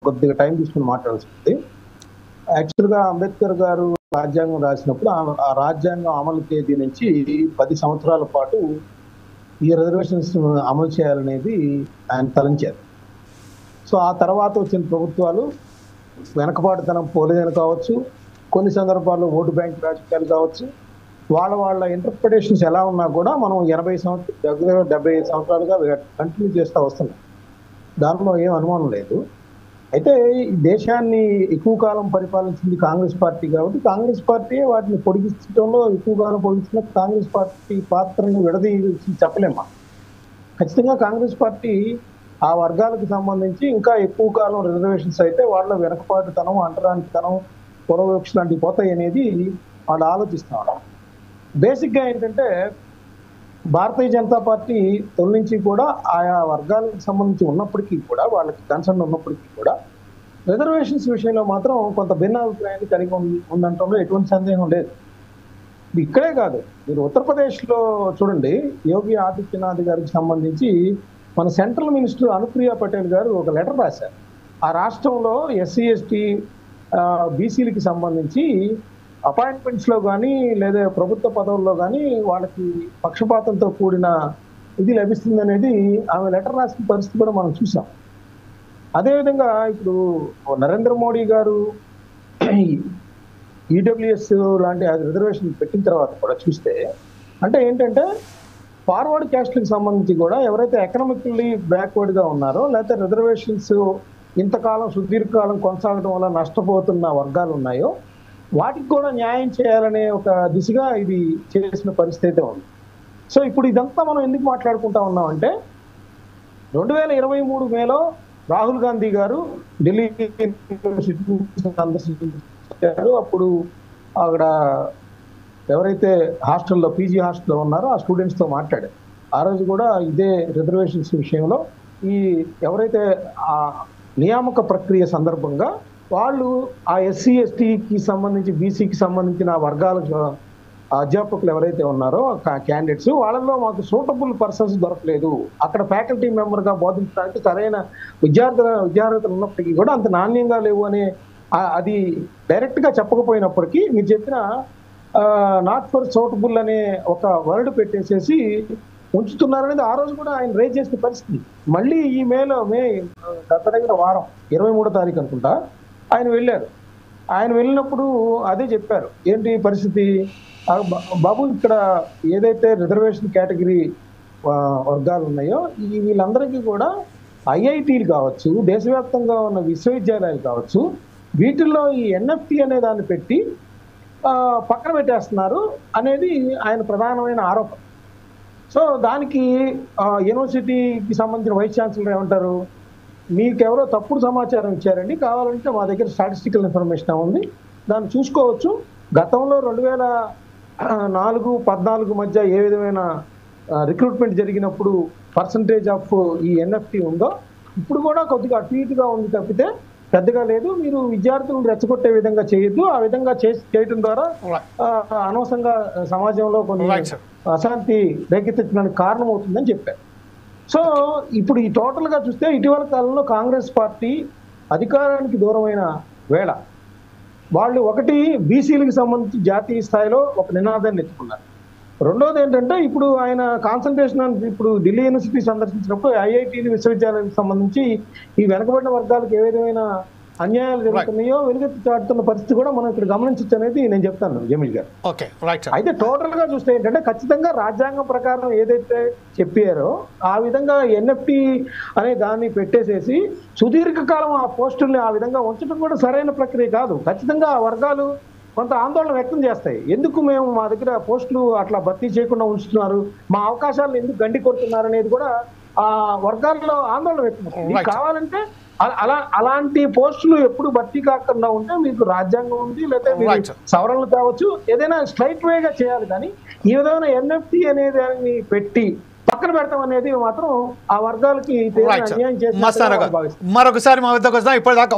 కొద్దిగా టైం తీసుకుని మాట్లాడాల్సి ఉంది. యాక్చువల్గా అంబేద్కర్ గారు రాజ్యాంగం రాసినప్పుడు ఆ రాజ్యాంగం అమలు తేదీ నుంచి 10 సంవత్సరాల పాటు ఈ రిజర్వేషన్స్ అమలు చేయాలనేది ఆయన తలంచారు. సో ఆ తర్వాత వచ్చిన ప్రభుత్వాలు వెనకబాటుతనం పోలేదని కావచ్చు, కొన్ని సందర్భాల్లో ఓటు బ్యాంక్ రాజకీయాలు కావచ్చు, వాళ్ళ ఇంటర్ప్రిటేషన్స్ ఎలా ఉన్నా కూడా మనం 80 సంవత్సరాలు 75 సంవత్సరాలుగా కంటిన్యూ చేస్తూ వస్తున్నాం. దానిలో ఏం అనుమానం లేదు. అయితే ఈ దేశాన్ని ఎక్కువ కాలం పరిపాలించింది కాంగ్రెస్ పార్టీ కాబట్టి కాంగ్రెస్ పార్టీ వాటిని పొడిగించడంలో ఎక్కువ కాలం పొడిగించిన కాంగ్రెస్ పార్టీ పాత్రను విడదీసి చెప్పలేమా. ఖచ్చితంగా కాంగ్రెస్ పార్టీ ఆ వర్గాలకు సంబంధించి ఇంకా ఎక్కువ కాలం రిజర్వేషన్స్ అయితే వాళ్ళ వెనకపాటుతనం, అంటరానితనం, పొరవివక్ష లాంటివి పోతాయి అనేది వాళ్ళు ఆలోచిస్తున్నారు. బేసిక్గా ఏంటంటే భారతీయ జనతా పార్టీ తొలి నుంచి కూడా ఆయా వర్గాలకు సంబంధించి ఉన్నప్పటికీ కూడా, వాళ్ళకి కన్సర్న్ ఉన్నప్పటికీ కూడా రిజర్వేషన్స్ విషయంలో మాత్రం కొంత భిన్నాభిప్రాయాన్ని కలిగి ఉందంటంలో ఎటువంటి సందేహం లేదు. ఇక్కడే కాదు, మీరు ఉత్తరప్రదేశ్లో చూడండి, యోగి ఆదిత్యనాథ్ గారికి సంబంధించి మన సెంట్రల్ మినిస్టర్ అనుప్రియ పటేల్ గారు ఒక లెటర్ రాశారు. ఆ రాష్ట్రంలో ఎస్సీ ఎస్టీ బీసీలకి సంబంధించి అపాయింట్మెంట్స్లో కానీ లేదా ప్రభుత్వ పదవుల్లో కానీ వాళ్ళకి పక్షపాతంతో కూడిన ఇది లభిస్తుంది అనేది ఆమె లెటర్ రాసిన పరిస్థితి కూడా మనం చూసాం. అదేవిధంగా ఇప్పుడు నరేంద్ర మోడీ గారు ఈడబ్ల్యూఎస్ లాంటి రిజర్వేషన్ పెట్టిన తర్వాత కూడా చూస్తే అంటే ఏంటంటే ఫార్వర్డ్ క్యాస్ట్లకు సంబంధించి కూడా ఎవరైతే ఎకనామికల్లీ బ్యాక్వర్డ్గా ఉన్నారో లేకపోతే రిజర్వేషన్స్ ఇంతకాలం సుదీర్ఘకాలం కొనసాగడం వల్ల నష్టపోతున్న వర్గాలు ఉన్నాయో వాటికి కూడా న్యాయం చేయాలనే ఒక దిశగా ఇది చేసిన పరిస్థితి ఉంది. సో ఇప్పుడు ఇదంతా మనం ఎందుకు మాట్లాడుకుంటా ఉన్నామంటే 2023 మేలో రాహుల్ గాంధీ గారు ఢిల్లీ సందర్శించారు. అప్పుడు అక్కడ ఎవరైతే హాస్టల్లో పీజీ హాస్టల్లో ఉన్నారో ఆ స్టూడెంట్స్తో మాట్లాడారు. ఆ రోజు కూడా ఇదే రిజర్వేషన్స్ విషయంలో ఈ ఎవరైతే ఆ నియామక ప్రక్రియ సందర్భంగా వాళ్ళు ఆ ఎస్సీ ఎస్టీకి సంబంధించి బీసీకి సంబంధించిన వర్గాల అధ్యాపకులు ఎవరైతే ఉన్నారో క్యాండిడేట్స్ వాళ్ళలో మాకు సూటబుల్ పర్సన్స్ దొరకలేదు, అక్కడ ఫ్యాకల్టీ మెంబర్గా బోధించడానికి సరైన విద్యార్థులు ఉన్నప్పటికీ కూడా అంత నాణ్యంగా లేవు అనే అది డైరెక్ట్గా చెప్పకపోయినప్పటికీ మీరు చెప్పిన నాట్ ఫర్ సూటబుల్ అనే ఒక వర్డ్ పెట్టేసేసి ఉంచుతున్నారనేది ఆ రోజు కూడా ఆయన రేజ్ చేసిన పరిస్థితి. మళ్ళీ ఈ మే దగ్గర వారం 23వ తారీఖు అనుకుంటా ఆయన వెళ్ళారు. ఆయన వెళ్ళినప్పుడు అదే చెప్పారు. ఏంటి పరిస్థితి బాబు, ఇక్కడ ఏదైతే రిజర్వేషన్ కేటగిరీ వర్గాలు ఉన్నాయో వీళ్ళందరికీ కూడా ఐఐటీలు కావచ్చు, దేశవ్యాప్తంగా ఉన్న విశ్వవిద్యాలయాలు కావచ్చు, వీటిల్లో ఈ ఎన్ఎఫ్టీ అనే దాన్ని పెట్టి పక్కన పెట్టేస్తున్నారు అనేది ఆయన ప్రధానమైన ఆరోపణ. సో దానికి యూనివర్సిటీకి సంబంధించిన వైస్ ఛాన్సలర్ ఏమంటారు, మీకెవరో తప్పుడు సమాచారం ఇచ్చారండి, కావాలంటే మా దగ్గర స్టాటిస్టికల్ ఇన్ఫర్మేషన్ ఉంది, దాన్ని చూసుకోవచ్చు. గతంలో 2004-14 మధ్య ఏ విధమైన రిక్రూట్మెంట్ జరిగినప్పుడు పర్సంటేజ్ ఆఫ్ ఈ ఎన్ఎఫ్టీ ఉందో ఇప్పుడు కూడా కొద్దిగా అటు ఇటుగా ఉంది తప్పితే పెద్దగా లేదు. మీరు విద్యార్థులను రెచ్చగొట్టే విధంగా చేయొద్దు, ఆ విధంగా చేయటం ద్వారా అనవసరంగా సమాజంలో కొన్ని అశాంతి రేకెత్తడానికి కారణం అవుతుందని చెప్పారు. సో ఇప్పుడు ఈ టోటల్గా చూస్తే ఇటీవల కాలంలో కాంగ్రెస్ పార్టీ అధికారానికి దూరమైన వేళ వాళ్ళు ఒకటి బీసీలకు సంబంధించి జాతీయ స్థాయిలో ఒక నినాదాన్ని ఎత్తుకున్నారు. రెండోది ఏంటంటే ఇప్పుడు ఆయన కాన్సన్ట్రేషన్ ఇప్పుడు ఢిల్లీ యూనివర్సిటీ సందర్శించినప్పుడు ఐఐటీలు విశ్వవిద్యాలయాలకు సంబంధించి ఈ వెనకబడిన వర్గాలకు ఏ విధమైన అన్యాయాలు జరుగుతున్నాయో వెలుగెత్తి చాటుతున్న పరిస్థితి కూడా మనం ఇక్కడ గమనించచ్చు అనేది నేను చెప్తాను జమీల్ గారు. అయితే టోటల్ గా చూస్తే ఏంటంటే ఖచ్చితంగా రాజ్యాంగం ప్రకారం ఏదైతే చెప్పారో ఆ విధంగా ఎన్ఎఫ్టీ అనే దాన్ని పెట్టేసేసి సుదీర్ఘకాలం ఆ పోస్టుల్ని ఆ విధంగా ఉంచడం కూడా సరైన ప్రక్రియ కాదు. ఖచ్చితంగా ఆ వర్గాలు కొంత ఆందోళన వ్యక్తం చేస్తాయి. ఎందుకు మేము మా దగ్గర పోస్టులు అట్లా భర్తీ చేయకుండా ఉంచుతున్నారు, మా అవకాశాలను ఎందుకు గండి కొడుతున్నారు అనేది కూడా ఆ వర్గాల్లో ఆందోళన వ్యక్తం అవుతుంది. కావాలంటే అలాంటి పోస్టులు ఎప్పుడు భర్తీ కాకుండా ఉంటే మీకు రాజ్యాంగం ఉంది, లేకపోతే సవరణలు కావచ్చు, ఏదైనా స్ట్రైట్ వేగా చేయాలి. కానీ ఈ విధమైన ఎన్ఎఫ్టీ అనే దాన్ని పెట్టి పక్కన పెడతాం అనేది మాత్రం ఆ వర్గాలకి అన్యాయం చేసి మరొకసారి మా వద్దకు వస్తాం. ఇప్పటిదాకా